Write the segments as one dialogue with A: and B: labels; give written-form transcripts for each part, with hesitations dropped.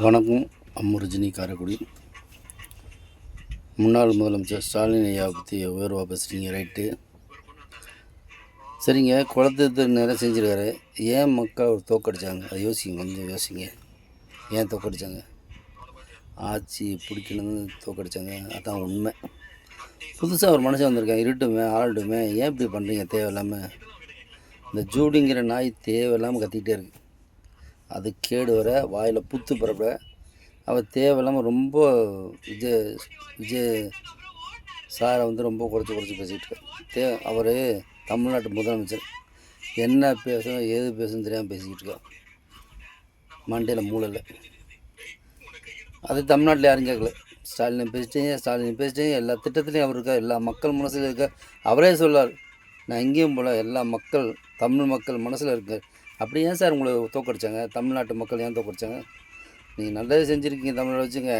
A: வணக்கம். அம்முரஜினி காரைக்குடி. முன்னாள் முதலமைச்சர் ஸ்டாலின் ஐயா பற்றி உயர்வாக பேசுகிறீங்க, ரைட்டு. சரிங்க, குளத்துக்கு நிறைய செஞ்சுருக்காரு. ஏன் மக்கள் அவர் தோக்கடிச்சாங்க? அதை யோசிங்க, கொஞ்சம் யோசிங்க. ஏன் தோக்கடிச்சாங்க? ஆட்சி பிடிக்கணும்னு தோக்கடிச்சாங்க, அதான் உண்மை. புதுசாக ஒரு மனுஷன் வந்திருக்கேன், இருட்டுமே ஆளட்டுமே, ஏன் இப்படி பண்ணுறீங்க தேவையில்லாமல்? இந்த ஜூடிங்கிற நாய் தேவையில்லாமல் கத்திக்கிட்டே இருக்குது. அது கேடு வர வாயில் புத்து பரப்ப அவர் தேவையில்லாமல் ரொம்ப விஜய் சாரை ரொம்ப குறைச்சி பேசிகிட்டு இருக்கார். அவர் தமிழ்நாட்டு முதலமைச்சர், என்ன பேசணும் ஏது பேசணும் தெரியாமல் பேசிக்கிட்டு இருக்கார். மண்டையில் மூளையில். அது தமிழ்நாட்டில் யாரும் கேட்கல. ஸ்டாலின் பேசிட்டீங்க எல்லா திட்டத்துலையும் அவர் இருக்கார், எல்லா மக்கள் மனசில் இருக்கார். அவரே சொல்லார், நான் எங்கேயும் போல எல்லா மக்கள் தமிழ் மக்கள் மனசில் இருக்கார். அப்படி ஏன் சார் உங்களை தோக்கடிச்சாங்க? தமிழ்நாட்டு மக்கள் ஏன் தோக்கடிச்சாங்க? நீங்கள் நல்லது செஞ்சுருக்கீங்க தமிழை வச்சுங்க,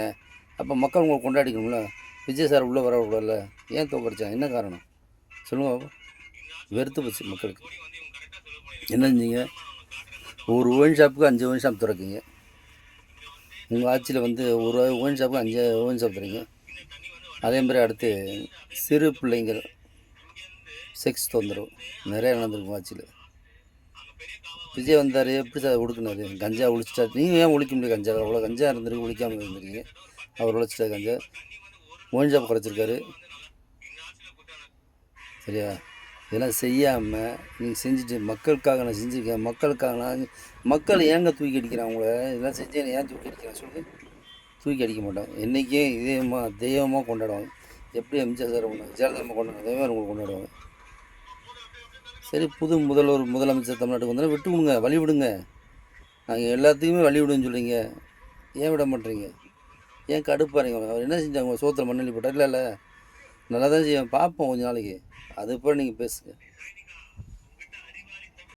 A: அப்போ மக்கள் உங்களை கொண்டாடிக்கணும்ல. விஜய் சார் உள்ளே வரக்கூடாதுல்ல, ஏன் தோக்கடிச்சாங்க? என்ன காரணம் சொல்லுங்கள். வெறுத்து போச்சு மக்களுக்கு. என்ன செஞ்சீங்க? ஒரு ஒயின் ஷாப்புக்கு 5 ஒயின் ஷாப் திறக்குங்க. உங்கள் ஆட்சியில் ஒரு ஒயின் ஷாப்புக்கு 5 ஒயின் ஷாப் திறங்க. அதே மாதிரி அடுத்து சிறு பிள்ளைங்கள் செக்ஸ் தொந்தரவு நிறையா நடந்திருக்கும் ஆட்சியில். விஜய் வந்தார், எப்படி சார் ஒடுக்குனாரு? கஞ்சா ஒழிச்சிட்டார். நீங்கள் ஏன் ஒழிக்க முடியும்? கஞ்சா அவ்வளோ கஞ்சா இருந்திருக்கு, ஒழிக்காமல் இருந்திருக்கீங்க. அவர் ஒழிச்சிட்டார் கஞ்சா. ஒயின் ஷாப் குறைச்சிருக்காரு, சரியா? இதெல்லாம் செய்யாமல் நீங்கள் செஞ்சுட்டு மக்களுக்காக நான் செஞ்சுருக்கேன், மக்களுக்காக நான் மக்கள் ஏங்க தூக்கி அடிக்கிறேன் அவங்கள? இதெல்லாம் செஞ்சு ஏன் தூக்கி அடிக்கிறேன் சொல்லி? தூக்கி அடிக்க மாட்டாங்க. என்றைக்கே தெய்வமாக கொண்டாடுவாங்க. எப்படி எம்ஜிஆர் சார் ஜெயலலிதா கொண்டாடுவாங்க, அதே மாதிரி உங்களுக்கு கொண்டாடுவாங்க. சரி, முதலமைச்சர் தமிழ்நாட்டுக்கு வந்தாலும் விட்டு விடுங்க, வழி விடுங்க. நாங்கள் எல்லாத்துக்குமே வழி விடுன்னு சொல்கிறீங்க, ஏன் விட மாட்டேறீங்க? ஏன் கடுப்பாருங்க? அவர் என்ன செஞ்சாங்க? சோத்தில் மண்ணெண்ணி போட்டார்? இல்லை நல்லா தான் செய்வேன், பார்ப்போம் கொஞ்ச நாளைக்கு. அது போல் நீங்கள் பேசுங்க.